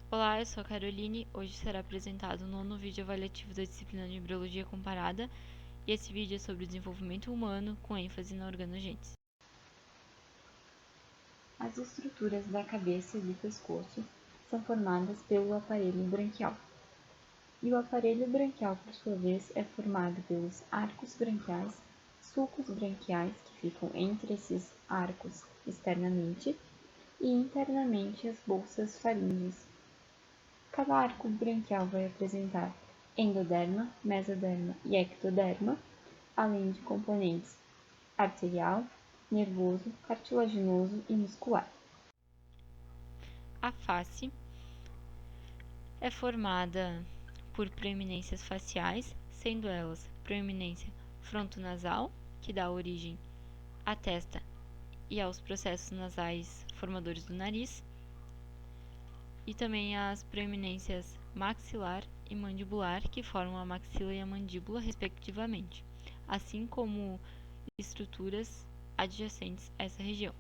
Olá, eu sou a Caroline. Hoje será apresentado o nono vídeo avaliativo da disciplina de Embriologia Comparada e esse vídeo é sobre o desenvolvimento humano com ênfase na organogênese. As estruturas da cabeça e do pescoço são formadas pelo aparelho branquial. E o aparelho branquial, por sua vez, é formado pelos arcos branquiais, sulcos branquiais, que ficam entre esses arcos externamente, e internamente as bolsas faríngeas. Cada arco branquial vai apresentar endoderma, mesoderma e ectoderma, além de componentes arterial, nervoso, cartilaginoso e muscular. A face é formada por proeminências faciais, sendo elas proeminência frontonasal, que dá origem à testa e aos processos nasais formadores do nariz, e também as proeminências maxilar e mandibular, que formam a maxila e a mandíbula, respectivamente, assim como estruturas adjacentes a essa região.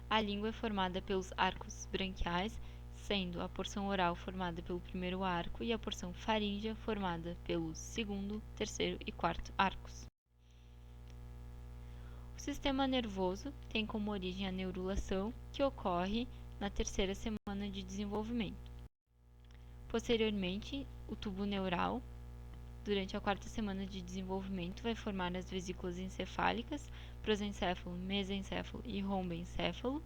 A língua é formada pelos arcos branquiais, sendo a porção oral formada pelo primeiro arco e a porção faríngea formada pelos segundo, terceiro e quarto arcos. O sistema nervoso tem como origem a neurulação, que ocorre na terceira semana de desenvolvimento. Posteriormente, o tubo neural, durante a quarta semana de desenvolvimento, vai formar as vesículas encefálicas, prosencéfalo, mesencéfalo e romboencéfalo,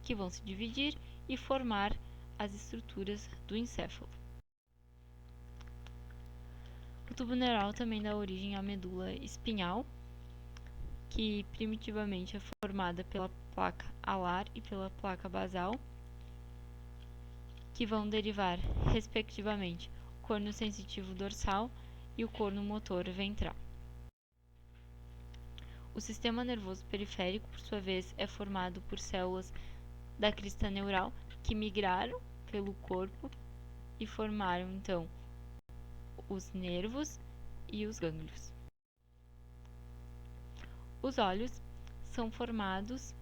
que vão se dividir e formar as estruturas do encéfalo. O tubo neural também dá origem à medula espinhal, que primitivamente é formada pela placa alar e pela placa basal, que vão derivar, respectivamente, o corno sensitivo dorsal e o corno motor ventral. O sistema nervoso periférico, por sua vez, é formado por células da crista neural que migraram pelo corpo e formaram, então, os nervos e os gânglios. Os olhos são formados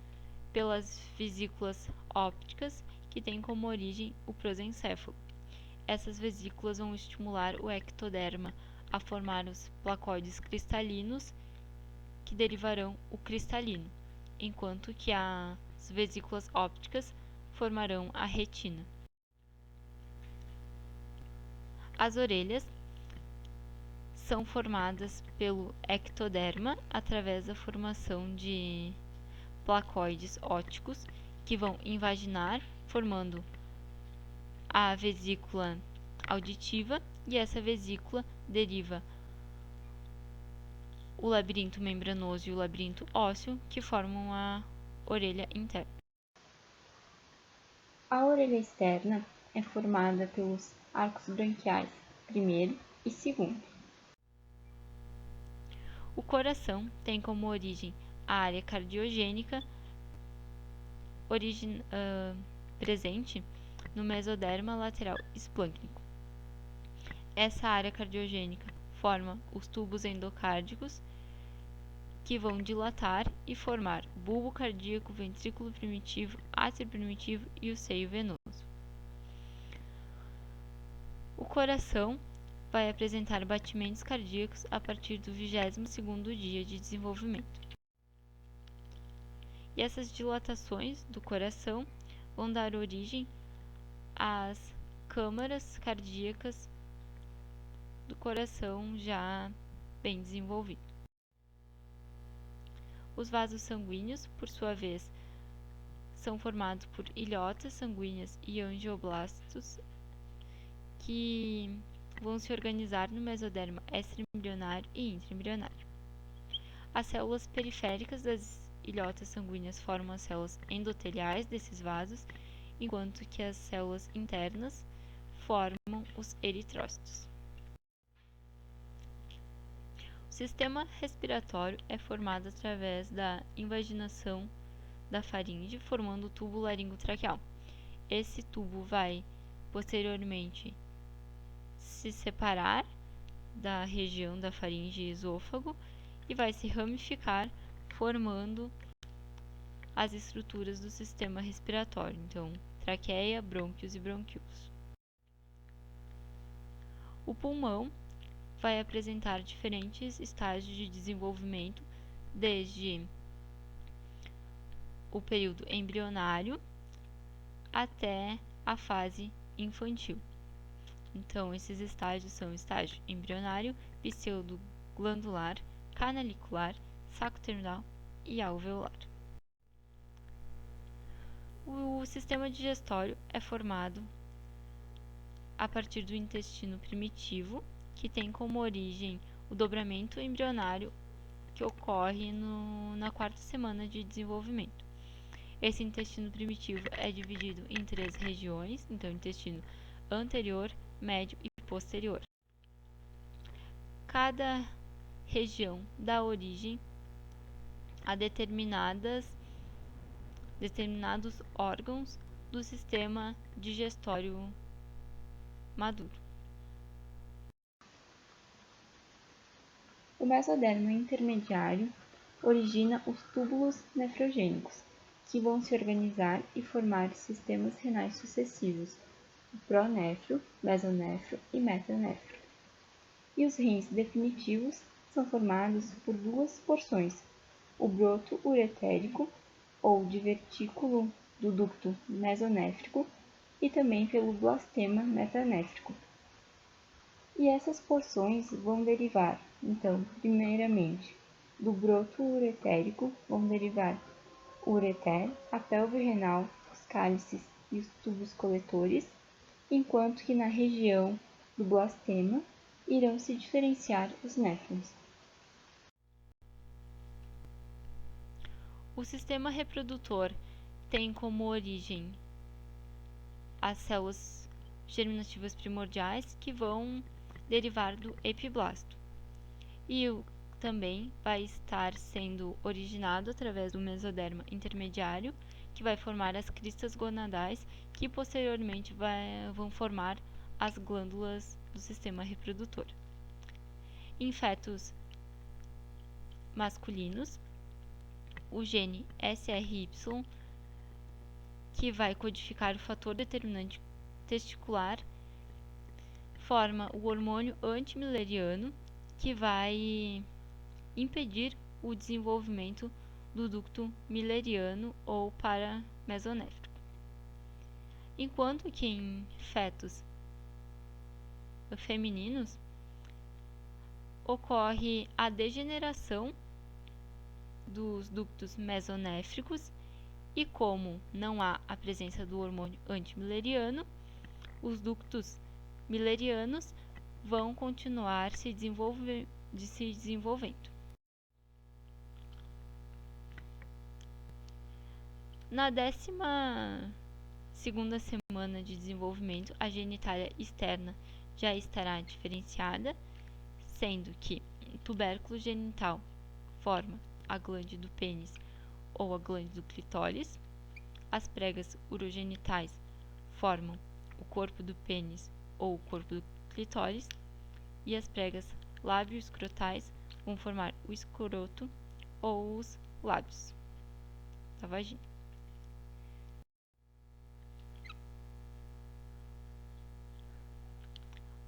pelas vesículas ópticas, que têm como origem o prosencéfalo. Essas vesículas vão estimular o ectoderma a formar os placóides cristalinos, que derivarão o cristalino, enquanto que as vesículas ópticas formarão a retina. As orelhas são formadas pelo ectoderma através da formação de placóides ópticos, que vão invaginar, formando a vesícula auditiva, e essa vesícula deriva o labirinto membranoso e o labirinto ósseo, que formam a orelha interna. A orelha externa é formada pelos arcos branquiais, primeiro e segundo. O coração tem como origem a área cardiogênica, presente no mesoderma lateral esplâncnico. Essa área cardiogênica forma os tubos endocárdicos, que vão dilatar e formar bulbo cardíaco, ventrículo primitivo, átrio primitivo e o seio venoso. O coração vai apresentar batimentos cardíacos a partir do 22º dia de desenvolvimento. E essas dilatações do coração vão dar origem às câmaras cardíacas do coração já bem desenvolvido. Os vasos sanguíneos, por sua vez, são formados por ilhotas sanguíneas e angioblastos, que vão se organizar no mesoderma extraembrionário e intraembrionário. As células periféricas das ilhotas sanguíneas formam as células endoteliais desses vasos, enquanto que as células internas formam os eritrócitos. O sistema respiratório é formado através da invaginação da faringe, formando o tubo laringotraqueal. Esse tubo vai, posteriormente, se separar da região da faringe e esôfago e vai se ramificar, formando as estruturas do sistema respiratório, então, traqueia, brônquios e brônquios. O pulmão vai apresentar diferentes estágios de desenvolvimento, desde o período embrionário até a fase infantil. Então, esses estágios são o estágio embrionário, pseudoglandular, canalicular, saco terminal e alveolar. O sistema digestório é formado a partir do intestino primitivo, que tem como origem o dobramento embrionário que ocorre na quarta semana de desenvolvimento. Esse intestino primitivo é dividido em 3 regiões, então intestino anterior, médio e posterior. Cada região dá origem a determinados órgãos do sistema digestório maduro. O mesoderma intermediário origina os túbulos nefrogênicos, que vão se organizar e formar sistemas renais sucessivos, o pronefro, mesonefro e metanefro. E os rins definitivos são formados por 2 porções, o broto uretérico, ou divertículo do ducto mesonéfrico, e também pelo blastema metanéfrico. E essas porções vão derivar, então, primeiramente, do broto uretérico, vão derivar o ureter, a pelve renal, os cálices e os tubos coletores, enquanto que na região do blastema irão se diferenciar os néfrons. O sistema reprodutor tem como origem as células germinativas primordiais, que vão derivar do epiblasto. E também vai estar sendo originado através do mesoderma intermediário, que vai formar as cristas gonadais, que posteriormente vão formar as glândulas do sistema reprodutor. Em fetos masculinos, o gene SRY, que vai codificar o fator determinante testicular, forma o hormônio antimileriano, que vai impedir o desenvolvimento do ducto mileriano ou paramesonéfrico. Enquanto que em fetos femininos ocorre a degeneração dos ductos mesonéfricos, e como não há a presença do hormônio antimileriano, os ductos milerianos vão continuar se desenvolvendo. Na 12ª semana de desenvolvimento, a genitália externa já estará diferenciada, sendo que o tubérculo genital forma a glande do pênis ou a glande do clitóris, as pregas urogenitais formam o corpo do pênis ou o corpo do clitóris, e as pregas lábio-escrotais vão formar o escroto ou os lábios da vagina.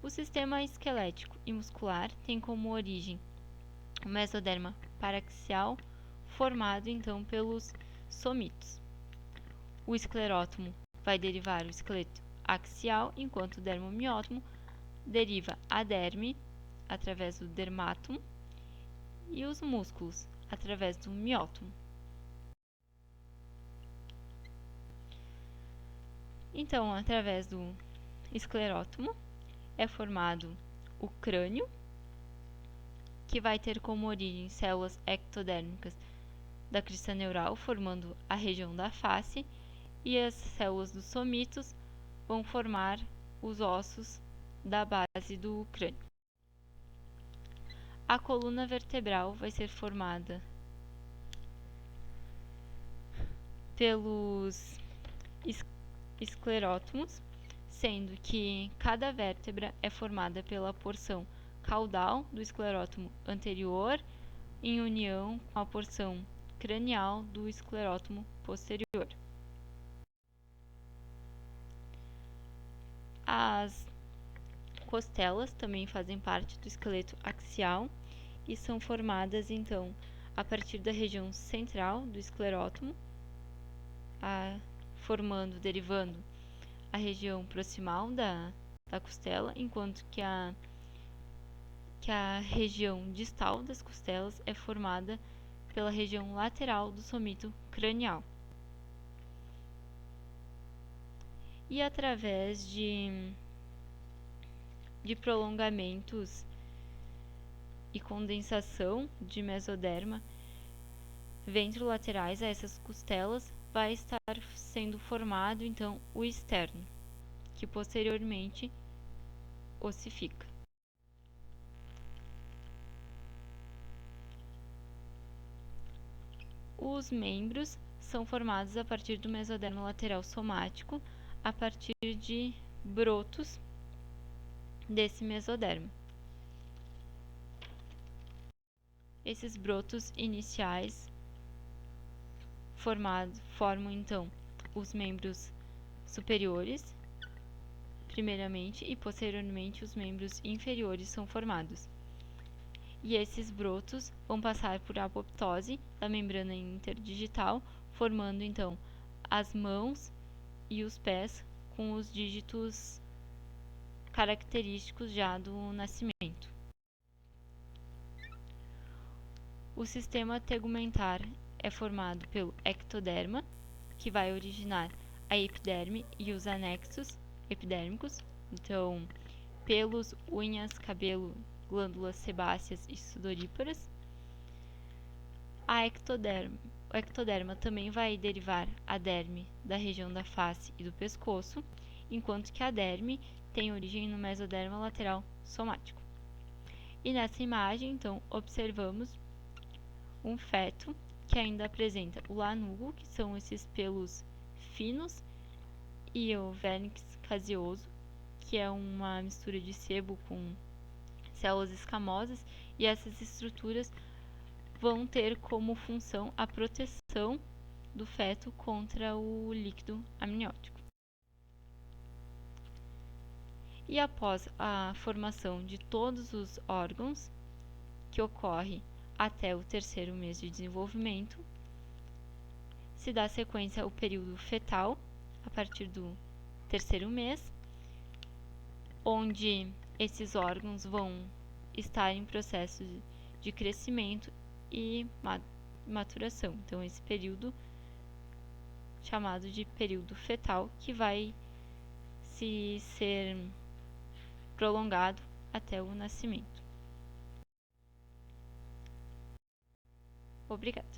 O sistema esquelético e muscular tem como origem o mesoderma paraxial, formado então pelos somitos. O esclerótomo vai derivar o esqueleto axial, enquanto o dermomiótomo deriva a derme através do dermátomo e os músculos através do miótomo. Então, através do esclerótomo é formado o crânio, que vai ter como origem células ectodérmicas da crista neural, formando a região da face, e as células dos somitos vão formar os ossos da base do crânio. A coluna vertebral vai ser formada pelos esclerótomos, sendo que cada vértebra é formada pela porção caudal do esclerótomo anterior, em união com a porção cranial do esclerótomo posterior. As costelas também fazem parte do esqueleto axial e são formadas, então, a partir da região central do esclerótomo, derivando a região proximal da costela, enquanto que a região distal das costelas é formada pela região lateral do somito cranial. E através de prolongamentos e condensação de mesoderma ventrolaterais a essas costelas, vai estar sendo formado então o externo, que posteriormente ossifica. Os membros são formados a partir do mesodermo lateral somático, a partir de brotos desse mesodermo. Esses brotos iniciais formam então os membros superiores, primeiramente, e posteriormente os membros inferiores são formados. E esses brotos vão passar por apoptose da membrana interdigital, formando então as mãos e os pés com os dígitos característicos já do nascimento. O sistema tegumentar é formado pelo ectoderma, que vai originar a epiderme e os anexos epidérmicos, então pelos, unhas, cabelo, glândulas sebáceas e sudoríparas. O ectoderma também vai derivar a derme da região da face e do pescoço, enquanto que a derme tem origem no mesoderma lateral somático. E nessa imagem, então, observamos um feto que ainda apresenta o lanugo, que são esses pelos finos, e o vernix caseoso, que é uma mistura de sebo com células escamosas, e essas estruturas vão ter como função a proteção do feto contra o líquido amniótico. E após a formação de todos os órgãos, que ocorre até o 3º mês de desenvolvimento, se dá sequência ao período fetal, a partir do 3º mês, onde esses órgãos vão estar em processo de crescimento e maturação. Então, esse período chamado de período fetal, que vai ser prolongado até o nascimento. Obrigada.